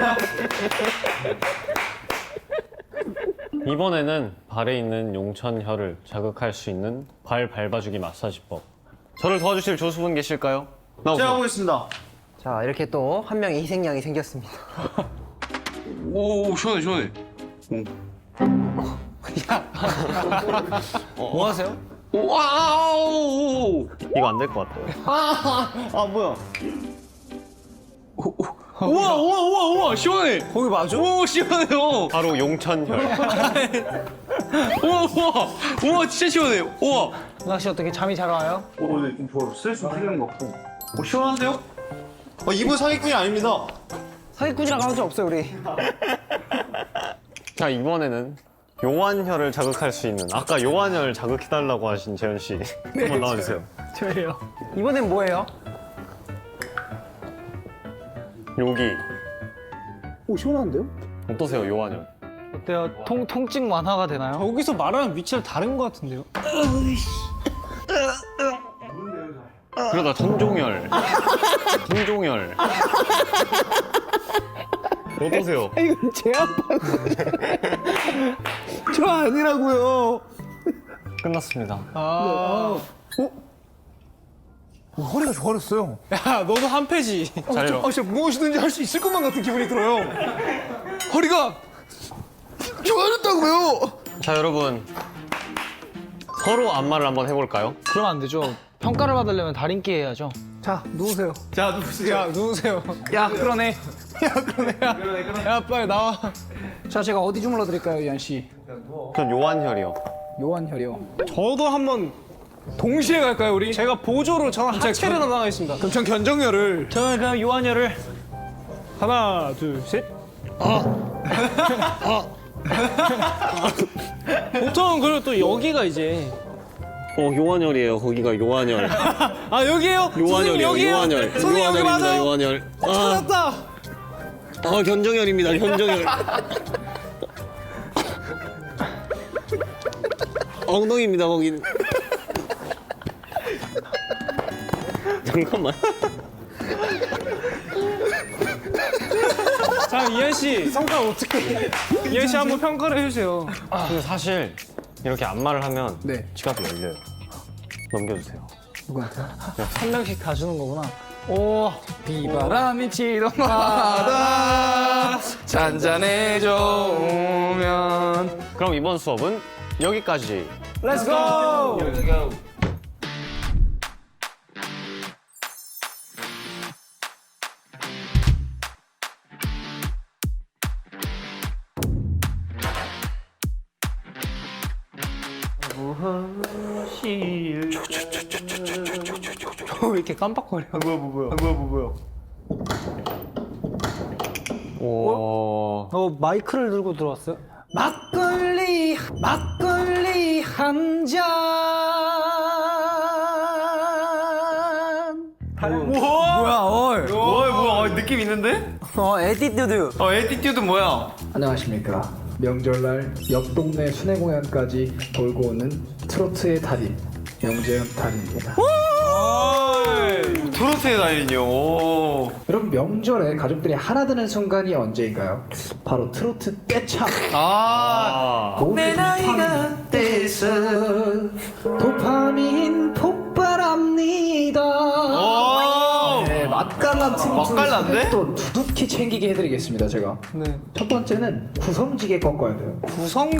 이번에는 발에 있는 용천혈을 자극할 수 있는 발 밟아주기 마사지법. 저를 도와주실 조수분 계실까요? 제가 나오세요. 보겠습니다. 자, 이렇게 또 한 명의 희생양이 생겼습니다. 오 시원해. 뭐 하세요? 이거 안 될 것 같아요. 뭐야. 우와 시원해. 거기 맞아? 오 시원해요. 바로 용천혈. 우와 진짜 시원해. 우와. 운학 씨 어떻게 잠이 잘 와요? 네, 좀 좋아. 스트레스 풀리는 것 같고. 시원한데요? 이분 사기꾼이 아닙니다. 사기꾼이랑 한 적 없어요, 우리. 자, 이번에는 요한혈을 자극할 수 있는 아까 요한혈 자극해달라고 하신 재현 씨 한번 나와주세요. 저예요. 이번엔 뭐예요? 여기 오 시원한데요? 어떠세요 요한혈? 어때요? 통증 완화가 되나요? 여기서 말하는 위치가 다른 것 같은데요? 그러다 천종혈. 천종혈. 어떠세요? 이건 제 아빠. 저 아니라고요. 끝났습니다. 허리가 좋아졌어요. 야, 너도 한 패지. 자, 이러. 진짜 무엇이든지 할 수 있을 것만 같은 기분이 들어요. 허리가 좋아졌다고요. 자, 여러분. 서로 안마를 한번 해볼까요? 그러면 안 되죠. 평가를 받으려면 달인기 해야죠. 자 누우세요. 자, 누우세요. 야 그러네. 야, 빨리 나와. 자 제가 어디 주물러 드릴까요, 이한 씨? 전 요한혈이요. 요한혈이요. 저도 한번 동시에 갈까요, 우리? 제가 보조로 저는 하체를 담당하겠습니다. 그럼 전 견정혈을. 저는 그럼 요한열을 하나, 둘, 셋. 보통은 그리고 또 여기가 이제 요한혈이에요. 거기가 요한혈. 아 여기에요? 선생님 여기에요? 요한혈. 선생님 여기 맞아요? 요한혈. 찾았다. 견정혈입니다. 견정혈. 엉덩이입니다. 거긴. 잠깐만. 자, 이한 씨 성과 어떻게? 이한 씨 한번 평가를 해주세요. 근데 사실 이렇게 안마를 하면 네. 지갑이 열려요. 넘겨주세요. 한 명씩 다 주는 거구나. 비바람이 치던 바다 잔잔해져 오면. 그럼 이번 수업은 여기까지. Let's go. 왜 이렇게 깜빡거려? 오. 마이크를 들고 들어왔어요? 막걸리 한 잔. 뭐야 느낌 있는데? 에티튜드. 에티튜드 뭐야? 안녕하십니까. 명절날 옆 동네 순회 공연까지 돌고 오는 트로트의 달인 영재현 달인입니다. 트로트의 달인이요. 오. 여러분 명절에 가족들이 하나 되는 순간이 언제인가요? 바로 트로트 떼창. 내 나이가 돼서 도파민 폭발합니다. 네, 맛깔난 맛깔난데? 또 두둑히 챙기게 해드리겠습니다 제가. 네. 첫 번째는 구성지게 꺾어야 돼요.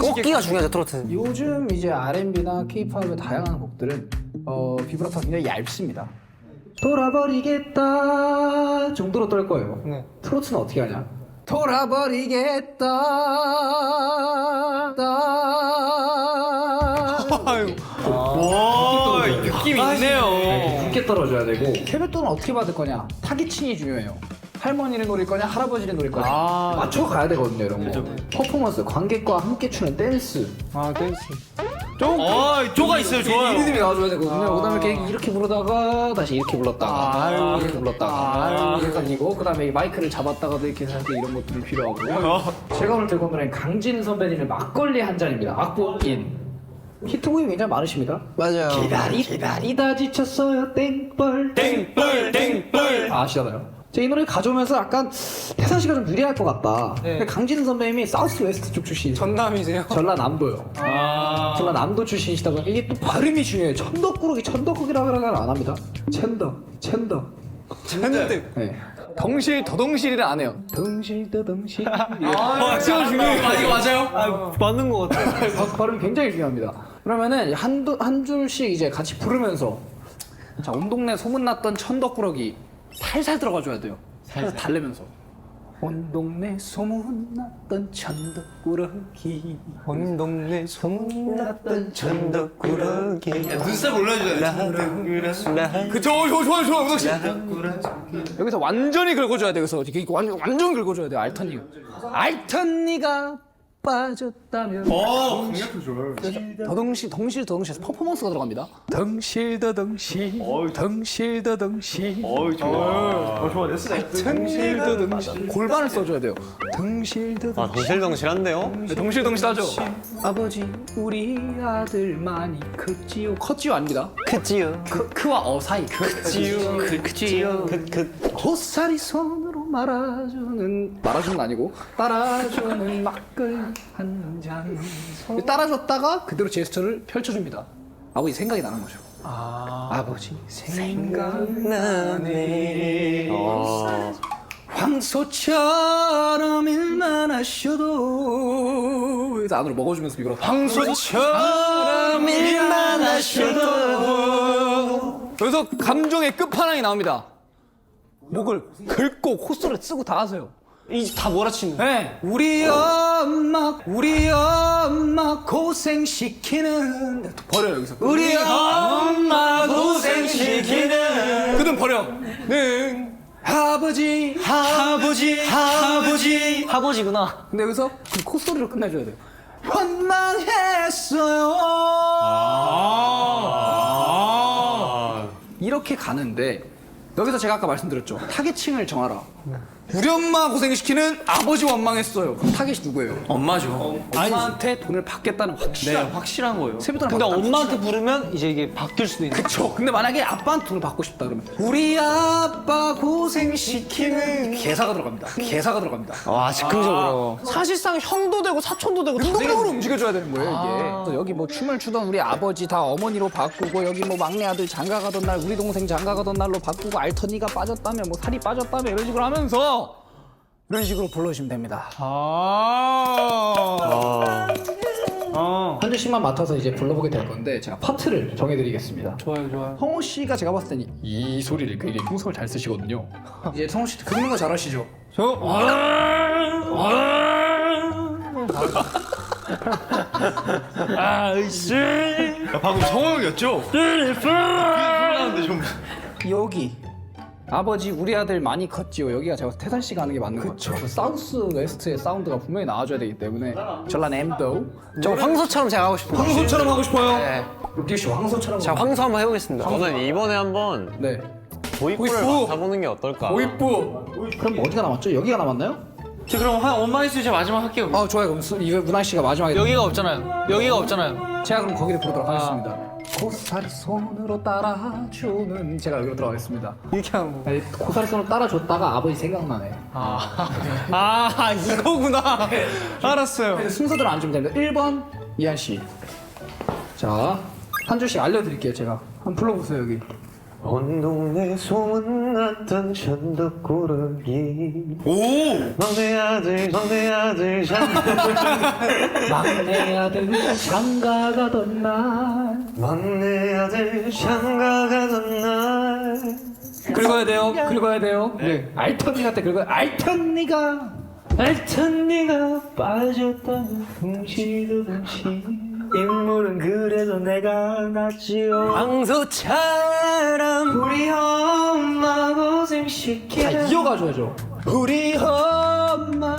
꺾기가 중요하죠, 트로트는. 요즘 이제 R&B나 K-팝의 다양한 곡들은 비브라토가 굉장히 얇습니다. 돌아버리겠다 정도로 떨 거예요. 네. 트로트는 어떻게 하냐? 돌아버리겠다. 와 느낌 있네요. 굵게 떨어져야 되고 세뱃돈은 어떻게 받을 거냐? 타깃층이 중요해요. 할머니를 노릴 거냐 할아버지를 노릴 거냐 맞춰 가야 되거든요 이런 거. 퍼포먼스 관객과 함께 추는 댄스 댄스. 쪼가 있어요. 이 좋아요. 리듬이 나와줘야 되거든요. 그다음에 이렇게 부르다가 다시 이렇게 불렀다가 이렇게 불렀다가 이렇게 다니고 그다음에 이 마이크를 잡았다가도 이렇게 할 때 이런 것들이 필요하고요. 제가 오늘 들고 온 노래는 강진 선배님의 막걸리 한 잔입니다. 악보인 히트곡이 굉장히 많으십니다. 맞아요. 기다리다 지쳤어요 땡벌 아시잖아요. 제가 이 노래 가져오면서 약간 태산 씨가 좀 유리할 것 같다. 근데 강진 선배님이 사우스 웨스트 쪽 출신. 전남이세요? 전라남도요. 전라남도 출신이시다 보니까 이게 또 발음이 중요해요. 천덕국이라고 안 합니다. 천덕. 네. 더동실이라 안 해요. 덩실. 진짜 중요해요. 이거 맞아요? 맞는 것 같아요. 발음이 굉장히 중요합니다. 그러면은 한 줄씩 이제 같이 부르면서 자, 온 동네 소문났던 천덕꾸러기 살살 들어가줘야 돼요. 살살 달래면서. 온 동네 소문났던 천덕꾸러기. 온 동네 소문났던 천덕꾸러기. 눈썹 올려줘야 돼. 그쵸, 좋아요. 여기서 완전히 긁어줘야 돼요. 그래서 이렇게 완전 긁어줘야 돼요. 알턴니가 빠졌다면 덩실더덩실에서 퍼포먼스가 들어갑니다. 덩실더덩실 덩실더덩실 덩실더덩실 골반을 써줘야 돼요. 덩실더덩실 아, 덩실덩실한데요? 덩실덩실하죠. 아버지 우리 아들 많이 컸지요. 컸지요 아닙니다. 크지요. 크와 어 사이 크지요. 고사리 손으로 말아주는 아니고 따라주는 막걸리 한 잔. 따라줬다가 그대로 제스처를 펼쳐줍니다. 아버지 생각이 나는 거죠. 아버지 생각나네. 황소처럼 일만 하셔도 그래서 안으로 먹어주면서 이거로 황소처럼 일만 하셔도 여기서 감정의 끝판왕이 나옵니다. 목을 긁고 콧소리를 쓰고 다 하세요. 이제 다 몰아치는. 네. 우리 엄마 고생시키는 버려요 여기서. 우리 엄마 고생시키는 그든 버려. 아버지구나. 근데 여기서 그 콧소리로 끝내줘야 돼요. 원망했어요. 이렇게 가는데 여기서 제가 아까 말씀드렸죠. 타겟층을 정하라. 우리 엄마 고생시키는 아버지 원망했어요. 그럼 타겟이 누구예요? 엄마죠. 엄마한테 돈을 받겠다는 확실한 확실한 거예요. 세뱃돈을 근데 받겠다. 엄마한테 부르면 이제 이게 바뀔 수도 있는. 그쵸. 근데 만약에 아빠한테 돈을 받고 싶다 그러면 우리 아빠 고생시키는 개사가 들어갑니다. 개사가 들어갑니다. 와 즉흥적으로. 사실상 형도 되고 사촌도 되고 다 능동적으로 움직여줘야 되는 거예요 이게. 그래서 여기 뭐 춤을 추던 우리 아버지 다 어머니로 바꾸고 여기 뭐 막내 아들 장가 가던 날 우리 동생 장가 가던 날로 바꾸고 알턴이가 빠졌다며 뭐 살이 빠졌다며 이런 식으로 하면서 이런 식으로 불러주시면 됩니다. 한주 씨만 맡아서 이제 불러보게 될 건데 제가 파트를 정해드리겠습니다. 좋아요. 성호 씨가 제가 봤을 때는 이 소리를 굉장히 흉성을 잘 쓰시거든요. 이제 성호 씨 긁는 거 잘하시죠? 방금 성호형이었죠? 불안한데 좀. 여기 아버지 우리 아들 많이 컸지요. 여기가 제가 태산 씨가 하는 게 맞는 것 같아요. 사우스 웨스트의 사운드가 분명히 나와줘야 되기 때문에 전란 엠도 저 황소처럼 제가 하고 싶어요. 황소처럼 하고 싶어요. 네. 욱기 씨 황소처럼. 자, 황소 한번 해보겠습니다. 저는 이번에 한번 네. 도입부를 도입부! 맡아보는 게 어떨까? 오이뿌. 그럼 어디가 남았죠? 여기가 남았나요? 저 그럼 엄마 있을 제 마지막 할게요. 좋아요. 그럼 이거 문화 씨가 마지막에 여기가 없잖아요. 제가 그럼 거기를 부르도록 하겠습니다. 고사리 손으로 따라주는 제가 여기로 들어가겠습니다. 이렇게 하는 거. 아니, 고사리 손으로 따라줬다가 아버지 생각나네. 이거구나. 알았어요. 순서대로 앉으면 됩니다. 1번 이한 씨. 자, 한 줄씩 알려드릴게요. 제가 한번 불러보세요 여기. 온 동네 소문났던 천덕꾸러기. 오! 막내 아들 막내 아들 장가 가던 날. 막내 아들 장가 가던 날. 긁어야 돼요. 네. 알턴니한테 긁어요. 알턴니가 빠졌다면 둥실둥실. 인물은 그래도 내가 낫지요. 황소처럼 우리 엄마 고생시키는. 이어가줘야죠. 우리 엄마.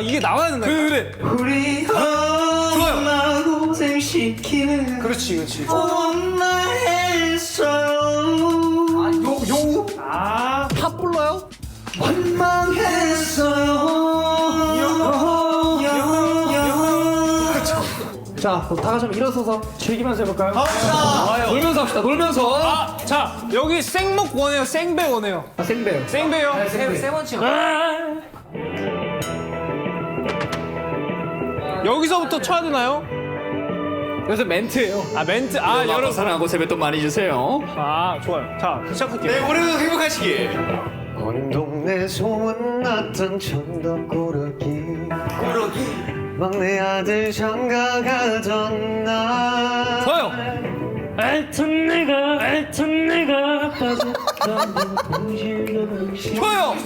이게 나와야 된다. 그래. 우리 엄마 고생시키는. 그렇지. 엄마 했어요. 탑 불러요? 원망했어요. 자, 그럼 다 같이 한번 일어서서 즐기면서 해볼까요? 놀면서 합시다. 놀면서. 자, 여기 생목 원해요. 생배 원해요. 생배요. 생배요. 세번치요. 여기서부터 쳐야 되나요? 여기서 멘트예요. 멘트. 여러분 사랑하고 세뱃돈 많이 주세요. 좋아요. 자, 시작할게요. 네, 올해도 행복하시길. 온 동네 소문났던 천덕꾸러기. 막내 아들 장가 가던 날. 좋아요. 알던 내가 빠졌다면 둥실둥실. 좋아요.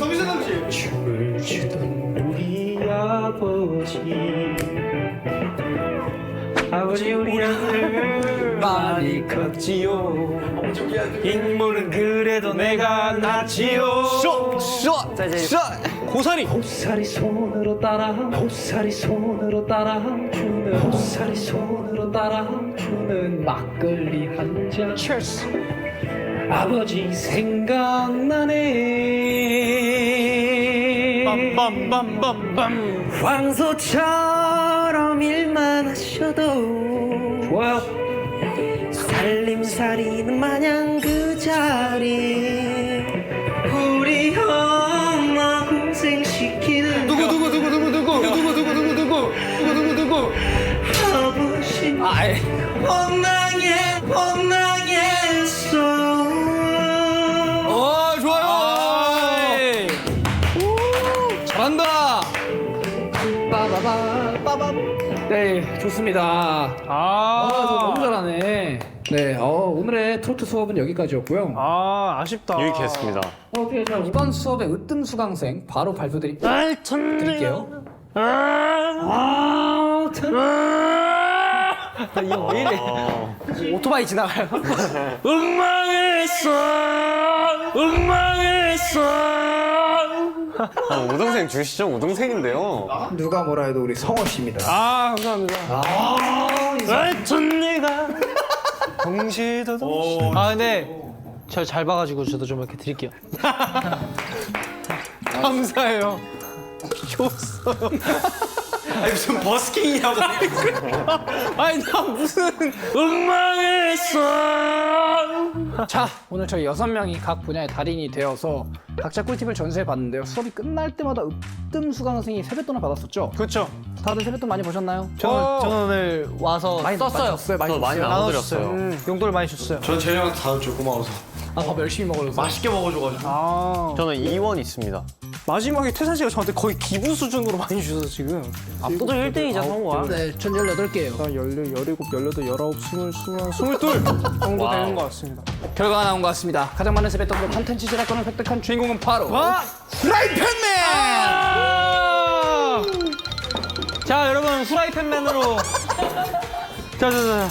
춤을 추던 우리 아버지 우리 아들 많이 컸지요. 인물은 그래도 내가 낫지요. 자, 이제 고사리. 고사리 손으로 따라 고사리 손으로 따라 주는 고사리 손으로 따라 주는 막걸리 한잔 아버지 생각나네 빰빰빰빰빰. 황소처럼 일만 하셔도 좋아요 살림살이는 마냥 그 자리 우리 엄마 고생시키는 누구 아버지 원망했어 좋아요. 잘한다. 네 좋습니다 너무 잘하네 네 오늘의 트로트 수업은 여기까지였고요 아쉽다. 유익 했습니다. 오케이 자 이번 수업의 으뜸 수강생 바로 발표드릴게요 이거 왜 이래 오토바이 지나가요 우등생 주시죠? 우등생인데요. 누가 뭐라 해도 우리 성호 씨입니다 감사합니다. 아 근데 저 잘 봐가지고 저도 좀 이렇게 드릴게요. 감사해요. 아니 무슨 버스킹이냐고. 아니 나 무슨 자 오늘 저희 6명이 각 분야의 달인이 되어서 각자 꿀팁을 전수해 봤는데요 수업이 끝날 때마다 으뜸 수강생이 세뱃돈을 받았었죠? 그렇죠. 다들 세뱃돈 많이 버셨나요? 저는 오늘 와서 썼어요. 많이 많이 나눠드렸어요. 용돈을 많이 줬어요. 전 재영한테 다 줬죠. 고마워서. 밥 열심히 먹어줘서 맛있게 먹어줘가지고. 저는 2원 있습니다. 마지막에 태산 씨가 저한테 거의 기부 수준으로 많이 주셔서 지금 압도적 1등이자 성우야. 네, 전 18개예요 17, 18, 18, 19, 20, 22 정도 되는 것 같습니다. 결과가 나온 것 같습니다 가장 많은 세뱃돈으로 컨텐츠 제작권을 획득한 주인공은 바로 프라이팬맨! 자 여러분 후라이팬맨으로 자자자.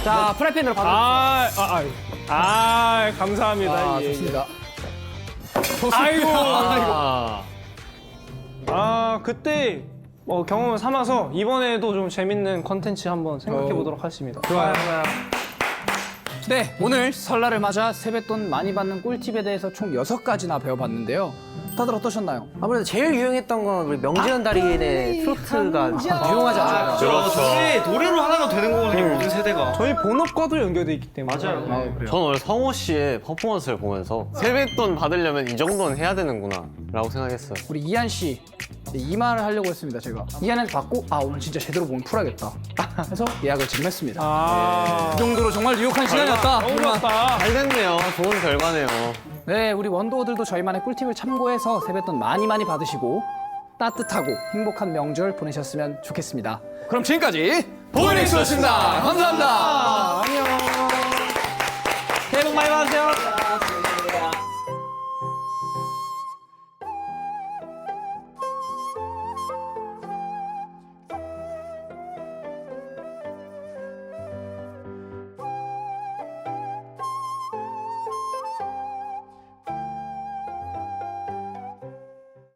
자 프라이팬으로 받아 감사합니다. 예, 예. 좋습니다 아이고. 아, 그때 경험을 삼아서 이번에도 좀 재밌는 컨텐츠 한번 생각해 보도록 하겠습니다. 좋아요 네 오늘 설날을 맞아 세뱃돈 많이 받는 꿀팁에 대해서 총 6가지나 배워봤는데요 다들 어떠셨나요? 아무래도 제일 유용했던 건 우리 명지현 달인의 트로트가 유용하지 않아요. 그렇죠. 노래로 하나가 되는 거거든요. 모든 세대가. 저희 본업과도 연결돼 있기 때문에. 맞아요. 전 오늘 성호 씨의 퍼포먼스를 보면서 세뱃돈 받으려면 이 정도는 해야 되는구나 라고 생각했어요. 우리 이한 씨 이 말을 하려고 했습니다 제가 이한한테 받고 오늘 진짜 제대로 몸을 풀어야겠다 해서 예약을 지금 했습니다 그 정도로 정말 유혹한 시간이었다 너무 좋았다. 잘 됐네요. 좋은 결과네요. 네 우리 원더우들도 저희만의 꿀팁을 참고해서 세뱃돈 많이 받으시고 따뜻하고 행복한 명절 보내셨으면 좋겠습니다 그럼 지금까지 보이넥스였습니다 감사합니다 새해 복 많이 받으세요.